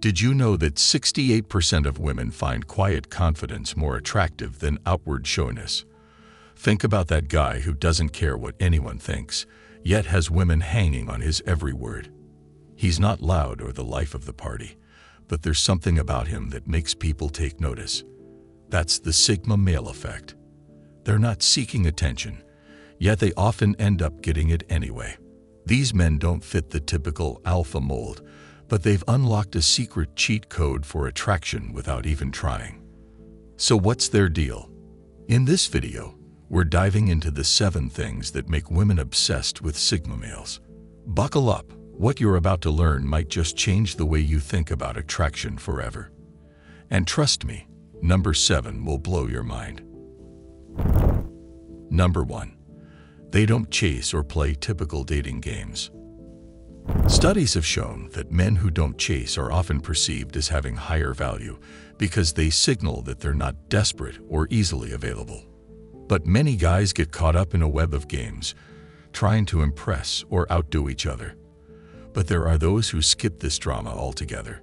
Did you know that 68% of women find quiet confidence more attractive than outward showiness? Think about that guy who doesn't care what anyone thinks, yet has women hanging on his every word. He's not loud or the life of the party, but there's something about him that makes people take notice. That's the Sigma male effect. They're not seeking attention, yet they often end up getting it anyway. These men don't fit the typical alpha mold, but they've unlocked a secret cheat code for attraction without even trying. So what's their deal? In this video, we're diving into the 7 things that make women obsessed with Sigma males. Buckle up. What you're about to learn might just change the way you think about attraction forever. And trust me, number 7 will blow your mind. Number 1. They don't chase or play typical dating games. Studies have shown that men who don't chase are often perceived as having higher value because they signal that they're not desperate or easily available. But many guys get caught up in a web of games, trying to impress or outdo each other. But there are those who skip this drama altogether.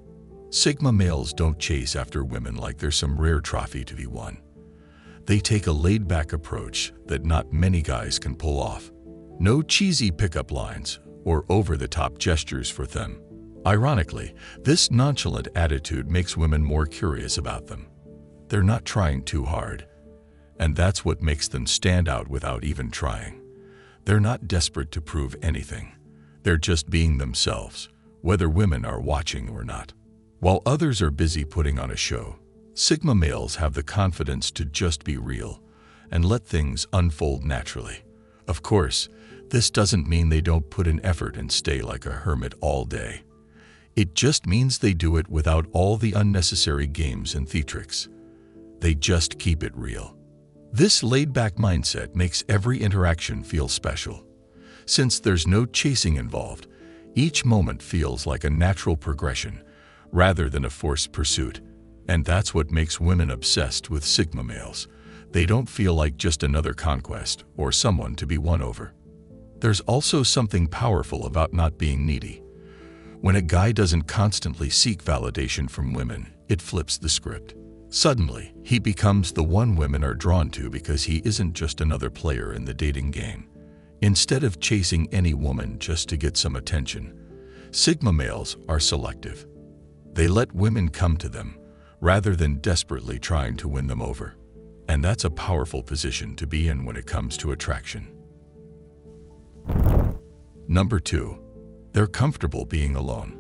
Sigma males don't chase after women like they're some rare trophy to be won. They take a laid-back approach that not many guys can pull off. No cheesy pickup lines or over-the-top gestures for them. Ironically, this nonchalant attitude makes women more curious about them. They're not trying too hard, and that's what makes them stand out without even trying. They're not desperate to prove anything. They're just being themselves, whether women are watching or not. While others are busy putting on a show, Sigma males have the confidence to just be real and let things unfold naturally. Of course, this doesn't mean they don't put in effort and stay like a hermit all day. It just means they do it without all the unnecessary games and theatrics. They just keep it real. This laid-back mindset makes every interaction feel special. Since there's no chasing involved, each moment feels like a natural progression rather than a forced pursuit. And that's what makes women obsessed with Sigma males. They don't feel like just another conquest or someone to be won over. There's also something powerful about not being needy. When a guy doesn't constantly seek validation from women, it flips the script. Suddenly, he becomes the one women are drawn to because he isn't just another player in the dating game. Instead of chasing any woman just to get some attention, Sigma males are selective. They let women come to them, rather than desperately trying to win them over. And that's a powerful position to be in when it comes to attraction. Number 2. They're comfortable being alone.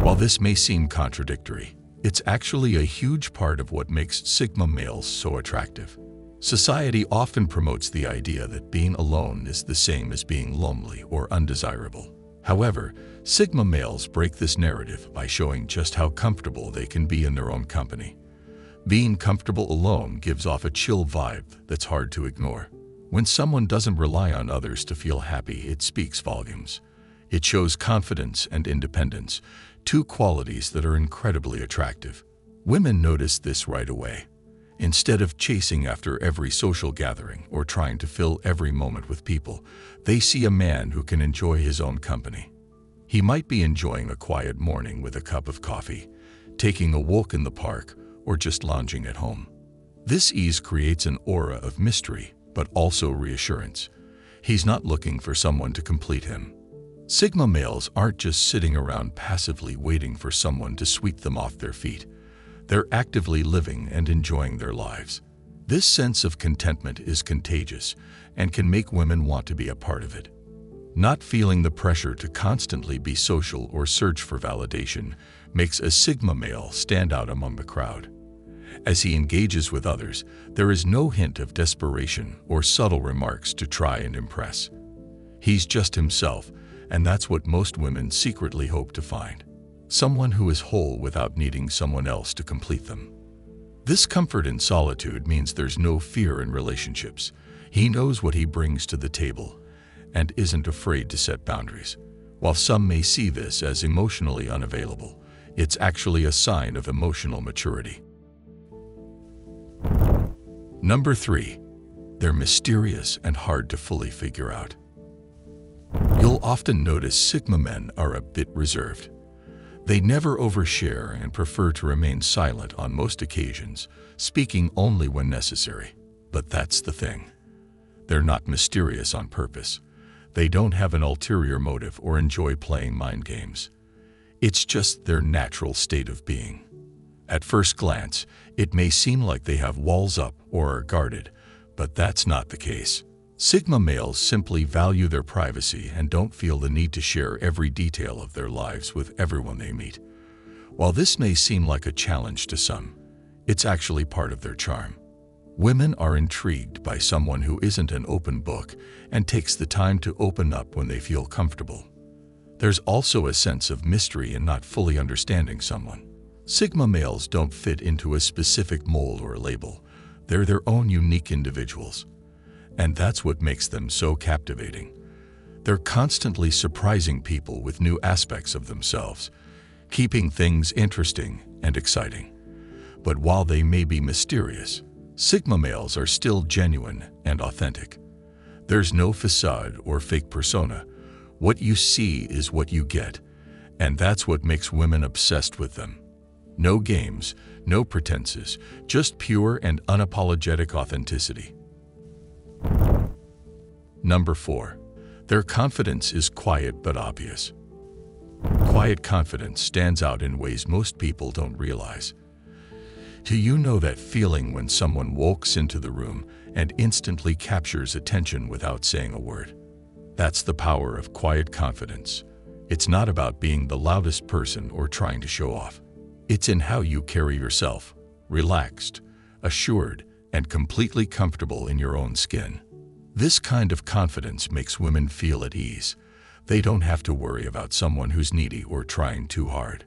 While this may seem contradictory, it's actually a huge part of what makes Sigma males so attractive. Society often promotes the idea that being alone is the same as being lonely or undesirable. However, Sigma males break this narrative by showing just how comfortable they can be in their own company. Being comfortable alone gives off a chill vibe that's hard to ignore. When someone doesn't rely on others to feel happy, it speaks volumes. It shows confidence and independence, 2 qualities that are incredibly attractive. Women notice this right away. Instead of chasing after every social gathering or trying to fill every moment with people, they see a man who can enjoy his own company. He might be enjoying a quiet morning with a cup of coffee, taking a walk in the park, or just lounging at home. This ease creates an aura of mystery, but also reassurance. He's not looking for someone to complete him. Sigma males aren't just sitting around passively waiting for someone to sweep them off their feet. They're actively living and enjoying their lives. This sense of contentment is contagious and can make women want to be a part of it. Not feeling the pressure to constantly be social or search for validation makes a Sigma male stand out among the crowd. As he engages with others, there is no hint of desperation or subtle remarks to try and impress. He's just himself, and that's what most women secretly hope to find. Someone who is whole without needing someone else to complete them. This comfort in solitude means there's no fear in relationships. He knows what he brings to the table and isn't afraid to set boundaries. While some may see this as emotionally unavailable, it's actually a sign of emotional maturity. Number 3. They're mysterious and hard to fully figure out. You'll often notice Sigma men are a bit reserved. They never overshare and prefer to remain silent on most occasions, speaking only when necessary. But that's the thing. They're not mysterious on purpose. They don't have an ulterior motive or enjoy playing mind games. It's just their natural state of being. At first glance, it may seem like they have walls up or are guarded, but that's not the case. Sigma males simply value their privacy and don't feel the need to share every detail of their lives with everyone they meet. While this may seem like a challenge to some, it's actually part of their charm. Women are intrigued by someone who isn't an open book and takes the time to open up when they feel comfortable. There's also a sense of mystery in not fully understanding someone. Sigma males don't fit into a specific mold or label. They're their own unique individuals. And that's what makes them so captivating. They're constantly surprising people with new aspects of themselves, keeping things interesting and exciting. But while they may be mysterious, Sigma males are still genuine and authentic. There's no facade or fake persona. What you see is what you get, and that's what makes women obsessed with them. No games, no pretenses, just pure and unapologetic authenticity. Number 4. Their confidence is quiet but obvious. Quiet confidence stands out in ways most people don't realize. Do you know that feeling when someone walks into the room and instantly captures attention without saying a word? That's the power of quiet confidence. It's not about being the loudest person or trying to show off. It's in how you carry yourself, relaxed, assured, and completely comfortable in your own skin. This kind of confidence makes women feel at ease. They don't have to worry about someone who's needy or trying too hard.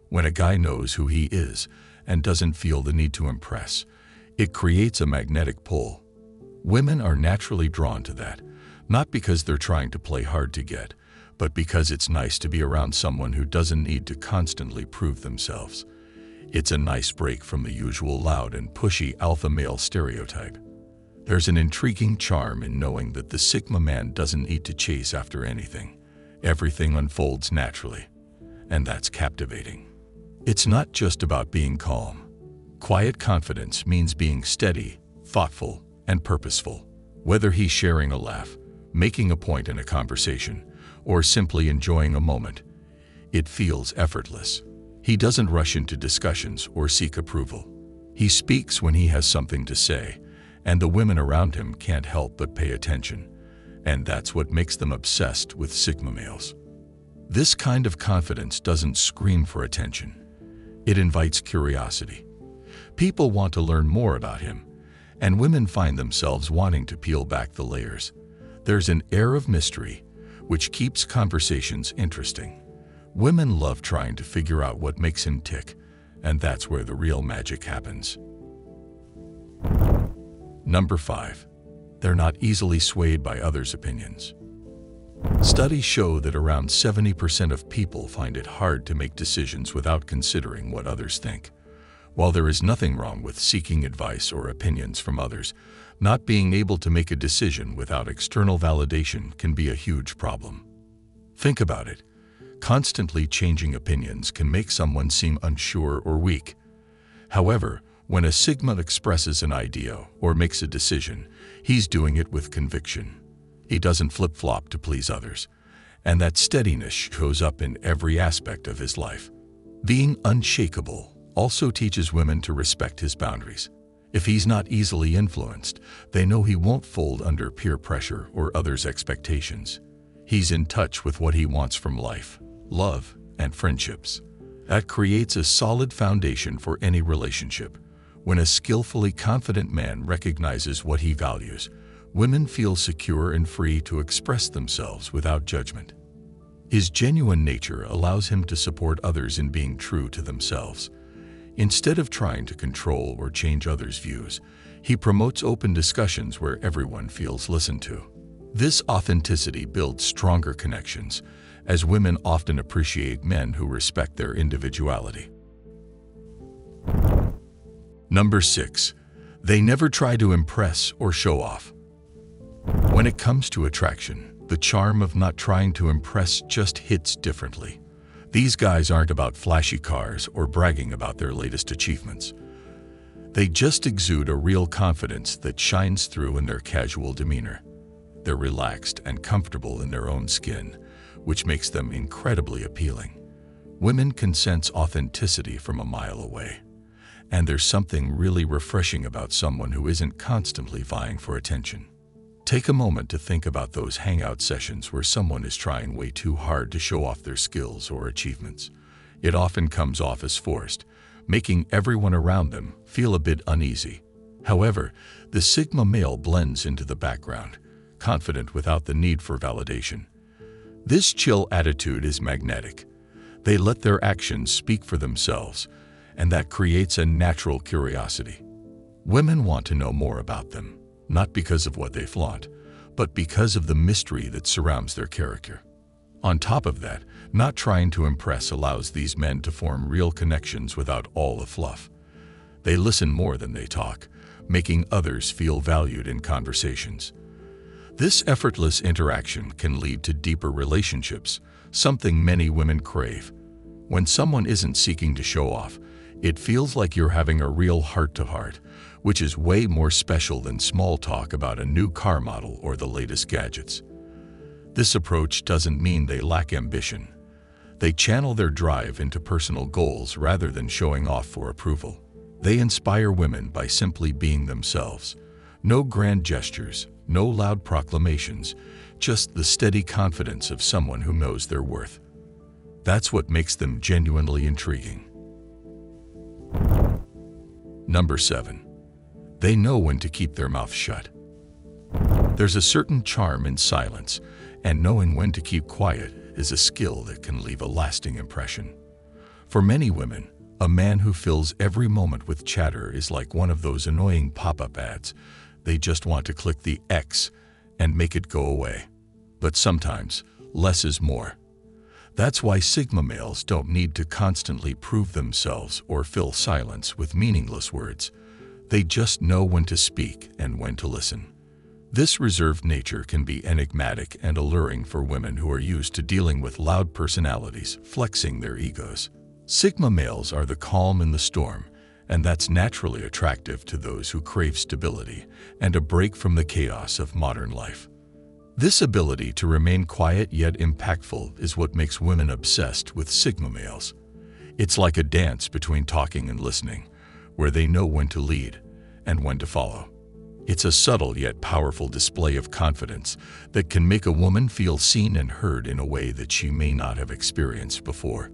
When a guy knows who he is and doesn't feel the need to impress, it creates a magnetic pull. Women are naturally drawn to that, not because they're trying to play hard to get, but because it's nice to be around someone who doesn't need to constantly prove themselves. It's a nice break from the usual loud and pushy alpha male stereotype. There's an intriguing charm in knowing that the Sigma man doesn't need to chase after anything. Everything unfolds naturally, and that's captivating. It's not just about being calm. Quiet confidence means being steady, thoughtful, and purposeful. Whether he's sharing a laugh, making a point in a conversation, or simply enjoying a moment, it feels effortless. He doesn't rush into discussions or seek approval. He speaks when he has something to say, and the women around him can't help but pay attention. And that's what makes them obsessed with Sigma males. This kind of confidence doesn't scream for attention. It invites curiosity. People want to learn more about him, and women find themselves wanting to peel back the layers. There's an air of mystery, which keeps conversations interesting. Women love trying to figure out what makes him tick, and that's where the real magic happens. Number 5. They're not easily swayed by others' opinions. Studies show that around 70% of people find it hard to make decisions without considering what others think. While there is nothing wrong with seeking advice or opinions from others, not being able to make a decision without external validation can be a huge problem. Think about it. Constantly changing opinions can make someone seem unsure or weak. However, when a Sigma expresses an idea or makes a decision, he's doing it with conviction. He doesn't flip-flop to please others, and that steadiness shows up in every aspect of his life. Being unshakable also teaches women to respect his boundaries. If he's not easily influenced, they know he won't fold under peer pressure or others' expectations. He's in touch with what he wants from life, love, and friendships. That creates a solid foundation for any relationship. When a skillfully confident man recognizes what he values, women feel secure and free to express themselves without judgment. His genuine nature allows him to support others in being true to themselves. Instead of trying to control or change others' views, he promotes open discussions where everyone feels listened to. This authenticity builds stronger connections, as women often appreciate men who respect their individuality. Number 6. They never try to impress or show off. When it comes to attraction, the charm of not trying to impress just hits differently. These guys aren't about flashy cars or bragging about their latest achievements. They just exude a real confidence that shines through in their casual demeanor. They're relaxed and comfortable in their own skin, which makes them incredibly appealing. Women can sense authenticity from a mile away, and there's something really refreshing about someone who isn't constantly vying for attention. Take a moment to think about those hangout sessions where someone is trying way too hard to show off their skills or achievements. It often comes off as forced, making everyone around them feel a bit uneasy. However, the Sigma male blends into the background, confident without the need for validation. This chill attitude is magnetic. They let their actions speak for themselves, and that creates a natural curiosity. Women want to know more about them, not because of what they flaunt, but because of the mystery that surrounds their character. On top of that, not trying to impress allows these men to form real connections without all the fluff. They listen more than they talk, making others feel valued in conversations. This effortless interaction can lead to deeper relationships, something many women crave. When someone isn't seeking to show off, it feels like you're having a real heart-to-heart, which is way more special than small talk about a new car model or the latest gadgets. This approach doesn't mean they lack ambition. They channel their drive into personal goals rather than showing off for approval. They inspire women by simply being themselves. No grand gestures, no loud proclamations, just the steady confidence of someone who knows their worth. That's what makes them genuinely intriguing. Number 7. They know when to keep their mouth shut. There's a certain charm in silence, and knowing when to keep quiet is a skill that can leave a lasting impression. For many women, a man who fills every moment with chatter is like one of those annoying pop-up ads. They just want to click the X and make it go away. But sometimes, less is more. That's why Sigma males don't need to constantly prove themselves or fill silence with meaningless words. They just know when to speak and when to listen. This reserved nature can be enigmatic and alluring for women who are used to dealing with loud personalities flexing their egos. Sigma males are the calm in the storm, and that's naturally attractive to those who crave stability and a break from the chaos of modern life. This ability to remain quiet yet impactful is what makes women obsessed with Sigma males. It's like a dance between talking and listening, where they know when to lead and when to follow. It's a subtle yet powerful display of confidence that can make a woman feel seen and heard in a way that she may not have experienced before.